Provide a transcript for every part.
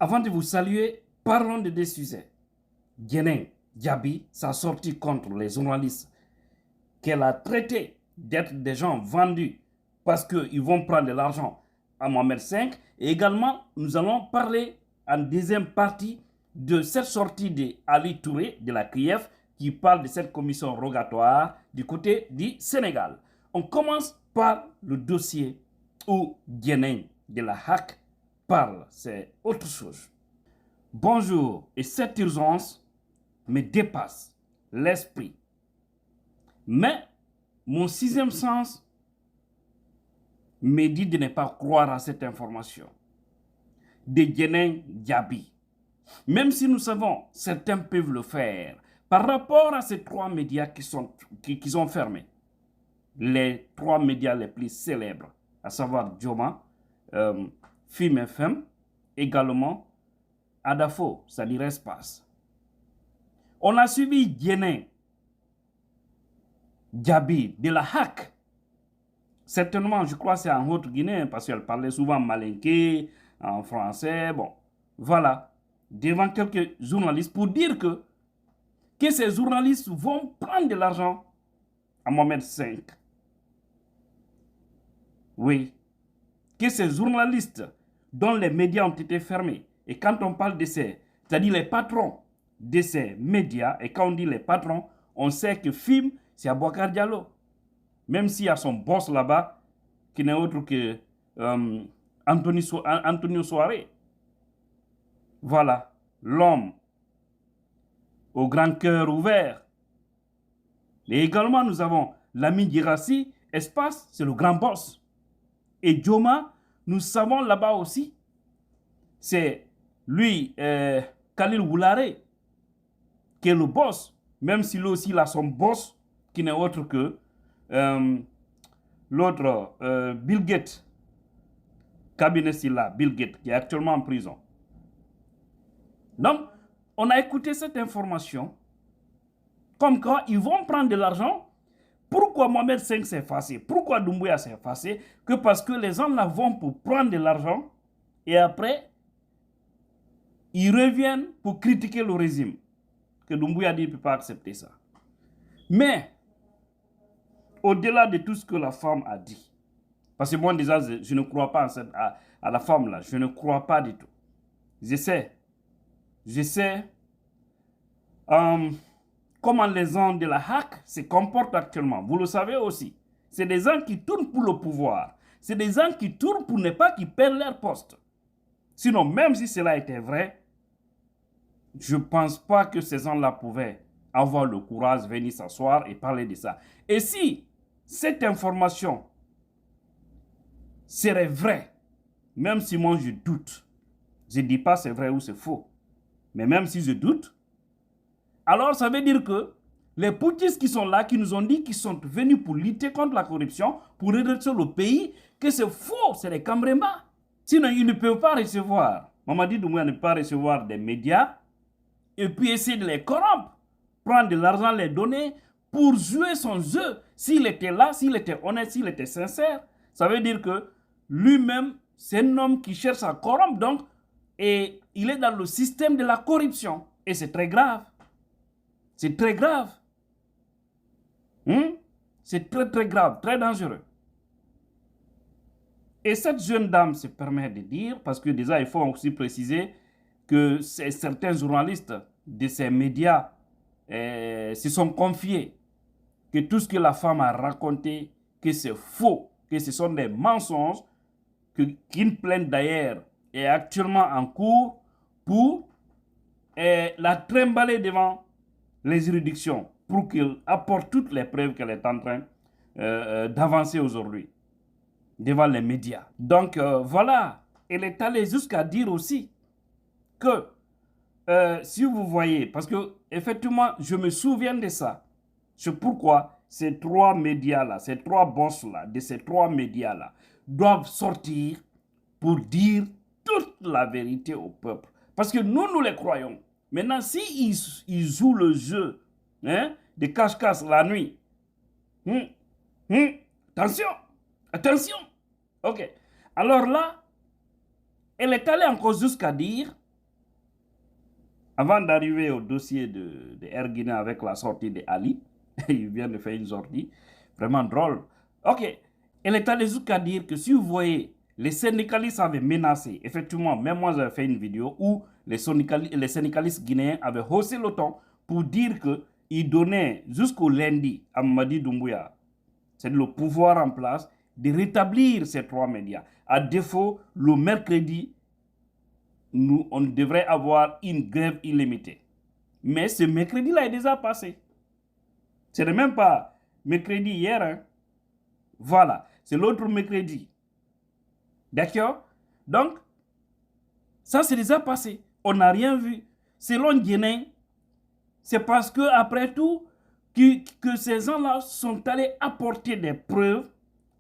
Avant de vous saluer, parlons de deux sujets. Guénin Diaby, sa sortie contre les journalistes qu'elle a traités d'être des gens vendus parce qu'ils vont prendre de l'argent à Mohamed V. Et également, nous allons parler en deuxième partie de cette sortie d'Ali Touré de la CRIEF qui parle de cette commission rogatoire du côté du Sénégal. On commence par le dossier où Guénin de la HAC parle, c'est autre chose. Bonjour, et cette urgence me dépasse l'esprit. Mais mon sixième sens me dit de ne pas croire à cette information de Guénin Diaby. Même si nous savons, certains peuvent le faire, par rapport à ces trois médias qui sont fermés. Les trois médias les plus célèbres, à savoir Joma, Film FM, également Adafo, c'est-à-dire Espace. On a suivi Guénin Diaby de la HAC. Certainement, je crois que c'est en Haute-Guinée, parce qu'elle parlait souvent malinké, en français, bon, voilà, devant quelques journalistes pour dire que ces journalistes vont prendre de l'argent à Mohamed V. Oui, que ces journalistes dont les médias ont été fermés, et quand on parle de ces, c'est-à-dire les patrons de ces médias, et quand on dit les patrons, on sait que FIM, c'est Abouakar Diallo. Même s'il y a son boss là-bas, qui n'est autre que Antonio Soare. Voilà, l'homme au grand cœur ouvert. Et également, nous avons l'ami Girassi, Espace, c'est le grand boss. Et Joma, nous savons là-bas aussi, c'est lui, Khalil Woulare, qui est le boss, même si lui aussi il a son boss, qui n'est autre que l'autre, Bill Gates, cabinet Silla, Bill Gates, qui est actuellement en prison. Donc, on a écouté cette information, comme quoi ils vont prendre de l'argent. Pourquoi Mohamed V s'est effacé? Pourquoi Doumbouya s'est effacé? Que parce que les gens là vont pour prendre de l'argent, et après, ils reviennent pour critiquer le régime. Que Doumbouya dit qu'il ne peut pas accepter ça. Mais, au-delà de tout ce que la femme a dit, parce que moi déjà, je ne crois pas à la femme là, je ne crois pas du tout. Je sais comment les gens de la HAC se comportent actuellement. Vous le savez aussi. C'est des gens qui tournent pour le pouvoir. C'est des gens qui tournent pour ne pas qu'ils perdent leur poste. Sinon, même si cela était vrai, je ne pense pas que ces gens-là pouvaient avoir le courage de venir s'asseoir et parler de ça. Et si cette information serait vraie, même si moi je doute, je ne dis pas c'est vrai ou c'est faux, mais même si je doute, alors ça veut dire que les putschistes qui sont là, qui nous ont dit qu'ils sont venus pour lutter contre la corruption, pour redresser le pays, que c'est faux, c'est les Kambremba. Sinon, ils ne peuvent pas recevoir. Mamadi Doumbouya ne peut pas recevoir des médias et puis essayer de les corrompre, prendre de l'argent, les donner pour jouer son jeu. S'il était là, s'il était honnête, s'il était sincère, ça veut dire que lui-même, c'est un homme qui cherche à corrompre, donc, et il est dans le système de la corruption. Et c'est très grave. C'est très grave. C'est très très grave, très dangereux. Et cette jeune dame se permet de dire, parce que déjà il faut aussi préciser que certains journalistes de ces médias se sont confiés que tout ce que la femme a raconté, que c'est faux, que ce sont des mensonges, qu'une plainte d'ailleurs est actuellement en cours pour la trimballer devant les juridictions pour qu'elle apporte toutes les preuves qu'elle est en train d'avancer aujourd'hui devant les médias. Donc voilà, elle est allée jusqu'à dire aussi que si vous voyez, parce que effectivement je me souviens de ça, c'est pourquoi ces trois médias-là, ces trois boss-là, de ces trois médias-là, doivent sortir pour dire toute la vérité au peuple. Parce que nous les croyons. Maintenant, s'ils jouent le jeu de cache-cache la nuit, attention, attention. Ok. Alors là, elle est allée encore jusqu'à dire Avant d'arriver au dossier de Air Guinée avec la sortie de Ali, il vient de faire une sortie vraiment drôle. Ok, elle est allée jusqu'à dire que si vous voyez, les syndicalistes avaient menacé, effectivement, même moi j'avais fait une vidéo où les syndicalistes guinéens avaient haussé le ton pour dire qu'ils donnaient jusqu'au lundi à Mamadi Doumbouya, c'est le pouvoir en place, de rétablir ces 3 médias. À défaut, le mercredi, on devrait avoir une grève illimitée. Mais ce mercredi-là est déjà passé. Ce n'est même pas mercredi hier. Hein. Voilà, c'est l'autre mercredi. D'accord? Donc, ça c'est déjà passé. On n'a rien vu. Selon Guinée, c'est parce que après tout, que ces gens-là sont allés apporter des preuves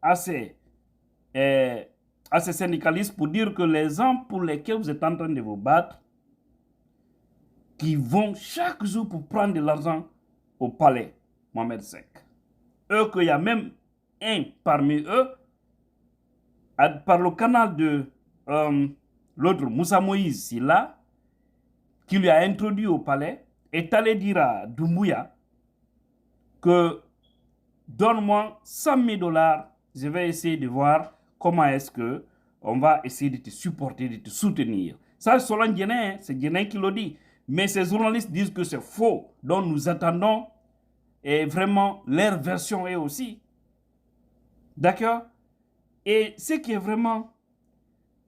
à ces syndicalistes pour dire que les gens pour lesquels vous êtes en train de vous battre, qui vont chaque jour pour prendre de l'argent au palais, Mohamed Sek. Eux, qu'il y a même un parmi eux, par le canal de l'autre, Moussa Moïse, Silla, qui lui a introduit au palais, est allé dire à Doumbouya que donne-moi 100 000 $, je vais essayer de voir comment est-ce que on va essayer de te supporter, de te soutenir. Ça, c'est selon Guinée, c'est Guinée qui le dit. Mais ces journalistes disent que c'est faux. Donc nous attendons et vraiment leur version est aussi. D'accord? Et ce qui est vraiment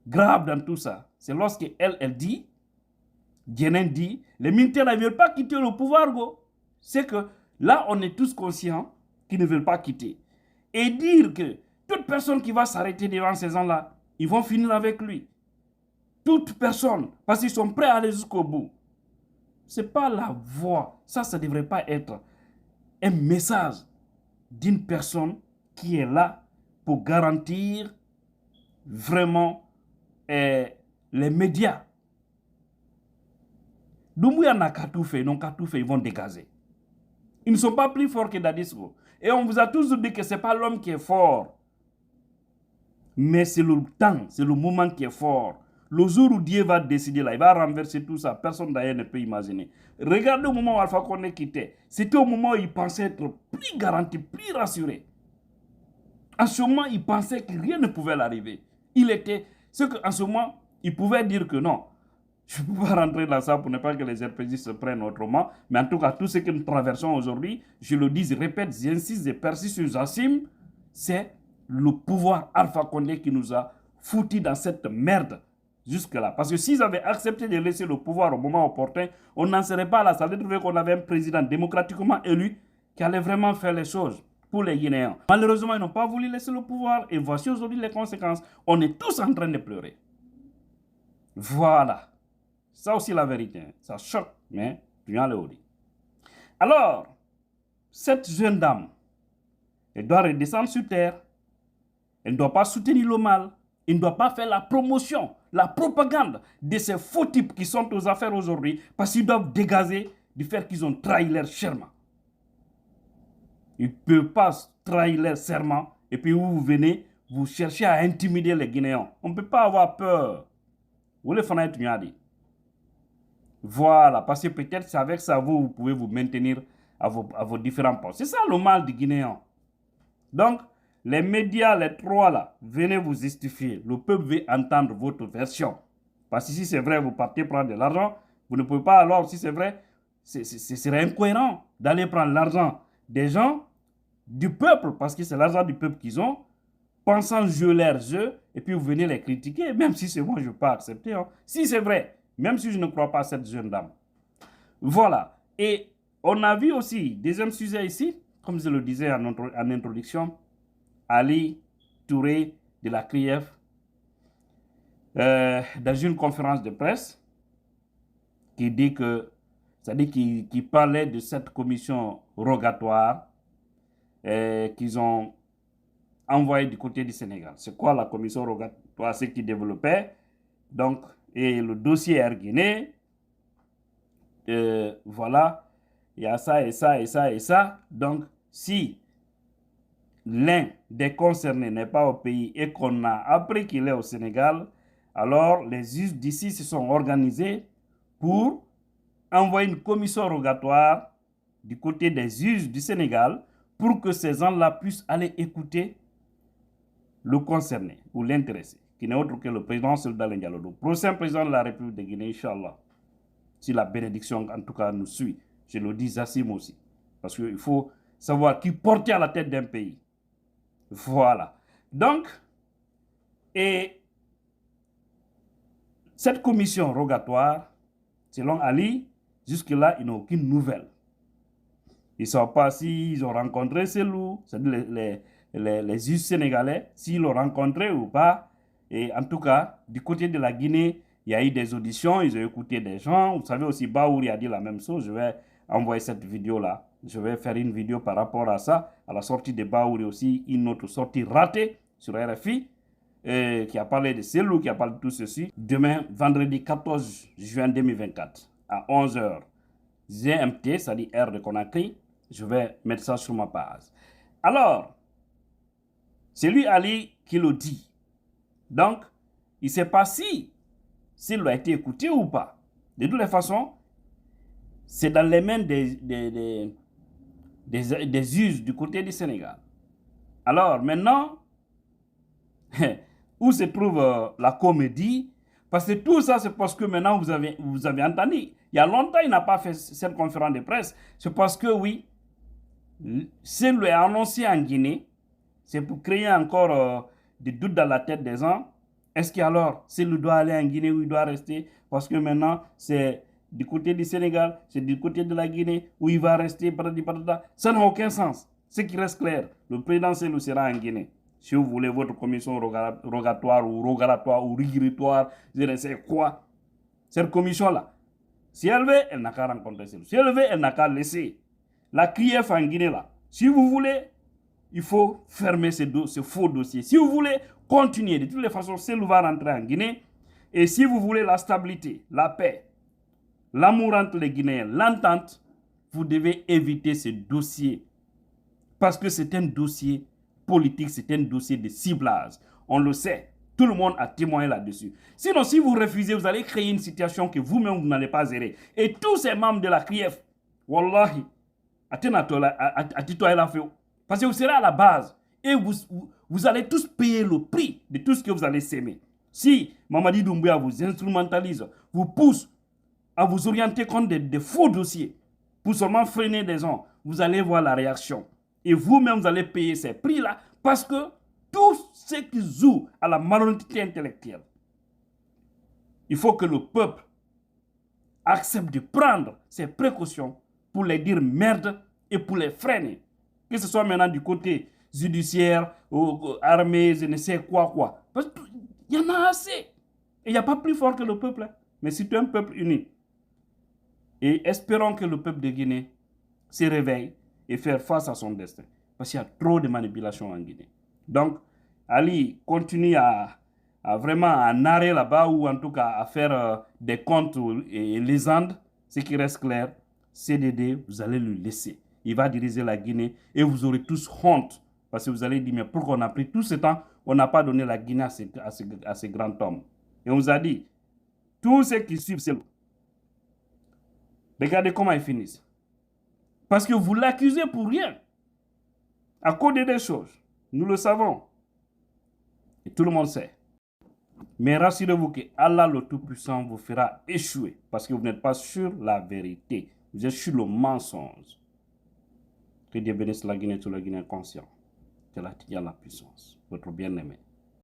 grave dans tout ça, c'est lorsque elle dit, Guinée dit, les militaires ne veulent pas quitter le pouvoir, go. C'est que là, on est tous conscients qu'ils ne veulent pas quitter. Et dire que toute personne qui va s'arrêter devant ces gens-là, ils vont finir avec lui. Toute personne, parce qu'ils sont prêts à aller jusqu'au bout. Ce n'est pas la voix. Ça ne devrait pas être un message d'une personne qui est là pour garantir vraiment les médias. Doumbouya n'a qu'à tout faire, ils n'ont qu'à tout faire, ils vont dégager. Ils ne sont pas plus forts que Dadisco. Et on vous a toujours dit que ce n'est pas l'homme qui est fort. Mais c'est le temps, c'est le moment qui est fort. Le jour où Dieu va décider là, il va renverser tout ça, personne d'ailleurs ne peut imaginer. Regardez au moment où Alpha Condé quittait. C'était au moment où il pensait être plus garanti, plus rassuré. En ce moment, il pensait que rien ne pouvait l'arriver. Il était, ce qu'en ce moment, il pouvait dire que non. Je ne peux pas rentrer dans ça pour ne pas que les RPG se prennent autrement. Mais en tout cas, tout ce que nous traversons aujourd'hui, je le dis, je répète, j'insiste, je persiste, j'assume, c'est le pouvoir Alpha Condé qui nous a foutus dans cette merde jusque-là. Parce que s'ils avaient accepté de laisser le pouvoir au moment opportun, on n'en serait pas là. Ça veut dire qu'on avait un président démocratiquement élu qui allait vraiment faire les choses pour les Guinéens. Malheureusement, ils n'ont pas voulu laisser le pouvoir et voici aujourd'hui les conséquences. On est tous en train de pleurer. Voilà. Ça aussi la vérité. Ça choque, mais rien le dit. Alors, cette jeune dame, elle doit redescendre sur terre. Elle ne doit pas soutenir le mal. Elle ne doit pas faire la promotion, la propagande de ces faux types qui sont aux affaires aujourd'hui parce qu'ils doivent dégager du fait qu'ils ont trahi leur serment. Ils ne peuvent pas trahir leur serment et puis vous venez, vous cherchez à intimider les Guinéens. On ne peut pas avoir peur. Vous les faites dit. Voilà, parce que peut-être c'est avec ça vous pouvez vous maintenir à vos différents postes. C'est ça le mal du Guinéen. Donc, les médias, les trois là, venez vous justifier. Le peuple veut entendre votre version. Parce que si c'est vrai, vous partez prendre de l'argent, vous ne pouvez pas alors, si c'est vrai, ce serait incohérent d'aller prendre l'argent des gens, du peuple, parce que c'est l'argent du peuple qu'ils ont, pensant jouer leur jeu, et puis vous venez les critiquer, même si c'est moi, je ne peux pas accepter. Hein. Si c'est vrai, même si je ne crois pas à cette jeune dame. Voilà. Et on a vu aussi, deuxième sujet ici, comme je le disais en introduction, Ali Touré de la CRIEF, dans une conférence de presse, qui dit que, c'est-à-dire qui parlait de cette commission rogatoire qu'ils ont envoyée du côté du Sénégal. C'est quoi la commission rogatoire? C'est qui développait, donc, et le dossier Air Guinée, voilà, il y a ça et ça et ça et ça. Donc, si l'un des concernés n'est pas au pays et qu'on a appris qu'il est au Sénégal, alors les juges d'ici se sont organisés pour envoyer une commission rogatoire du côté des juges du Sénégal pour que ces gens-là puissent aller écouter le concerné ou l'intéressé, qui n'est autre que le président Souleymane Diallo, le prochain président de la République de Guinée, Inch'Allah. Si la bénédiction, en tout cas, nous suit. Je le dis Zassim aussi. Parce qu'il faut savoir qui porte à la tête d'un pays. Voilà. Donc, et cette commission rogatoire, selon Ali, jusque-là, ils n'ont aucune nouvelle. Ils ne savent pas s'ils ont rencontré Selou, c'est-à-dire les juges sénégalais, s'ils l'ont rencontré ou pas. Et en tout cas, du côté de la Guinée, il y a eu des auditions, ils ont écouté des gens. Vous savez aussi, Baouri a dit la même chose. Je vais envoyer cette vidéo-là. Je vais faire une vidéo par rapport à ça. À la sortie de Baouri aussi, une autre sortie ratée sur RFI, qui a parlé de Selou, qui a parlé de tout ceci. Demain, vendredi 14 juin 2024, à 11h, GMT, c'est-à-dire heure de Conakry, je vais mettre ça sur ma page. Alors, c'est lui, Ali, qui le dit. Donc, il ne sait pas s'il a été écouté ou pas. De toutes les façons, c'est dans les mains des juges du côté du Sénégal. Alors, maintenant, où se trouve la comédie? Parce que tout ça, c'est parce que maintenant, vous avez entendu. Il y a longtemps, il n'a pas fait cette conférence de presse. C'est parce que, oui, c'est lui annoncé en Guinée. C'est pour créer encore des doutes dans la tête des gens. Est-ce qu'alors, s'il doit aller en Guinée ou il doit rester? Parce que maintenant, c'est du côté du Sénégal, c'est du côté de la Guinée où il va rester. Ça n'a aucun sens. Ce qui reste clair, le président Selou sera en Guinée. Si vous voulez votre commission rogatoire ou régulatoire, je ne sais quoi. Cette commission-là, si elle veut, elle n'a qu'à rencontrer Selou. Si elle veut, elle n'a qu'à laisser la CRIEF en Guinée là. Si vous voulez, il faut fermer ce faux dossier. Si vous voulez continuer, de toutes les façons, Selou va rentrer en Guinée. Et si vous voulez la stabilité, la paix, l'amour entre les Guinéens, l'entente, vous devez éviter ce dossier. Parce que c'est un dossier politique, c'est un dossier de ciblage. On le sait. Tout le monde a témoigné là-dessus. Sinon, si vous refusez, vous allez créer une situation que vous-même, vous n'allez pas gérer. Et tous ces membres de la CRIEF, wallahi, parce que vous serez à la base et vous allez tous payer le prix de tout ce que vous allez s'aimer. Si Mamadi Doumbouya vous instrumentalise, vous pousse à vous orienter contre des faux dossiers pour seulement freiner des gens, vous allez voir la réaction. Et vous-même, vous allez payer ces prix-là parce que tout ce qui joue à la malhonnêteté intellectuelle, il faut que le peuple accepte de prendre ses précautions pour les dire merde et pour les freiner. Que ce soit maintenant du côté judiciaire, armée, je ne sais quoi. Parce qu'il y en a assez. Et il n'y a pas plus fort que le peuple. Mais c'est un peuple uni. Et espérons que le peuple de Guinée se réveille et faire face à son destin. Parce qu'il y a trop de manipulations en Guinée. Donc, Ali continue à vraiment narrer là-bas ou en tout cas à faire des contes et légendes. Ce qui reste clair, CDD, vous allez le laisser. Il va diriger la Guinée et vous aurez tous honte. Parce que vous allez dire, mais pourquoi on a pris tout ce temps, on n'a pas donné la Guinée à ce grand homme. Et on vous a dit, tous ceux qui suivent, c'est... Regardez comment ils finissent. Parce que vous l'accusez pour rien. À cause des choses. Nous le savons. Et tout le monde sait. Mais rassurez-vous que Allah le Tout-Puissant vous fera échouer. Parce que vous n'êtes pas sur la vérité. Vous êtes sur le mensonge. Que Dieu bénisse la Guinée, tout le Guinée conscient. Que la puissance. Votre bien-aimé.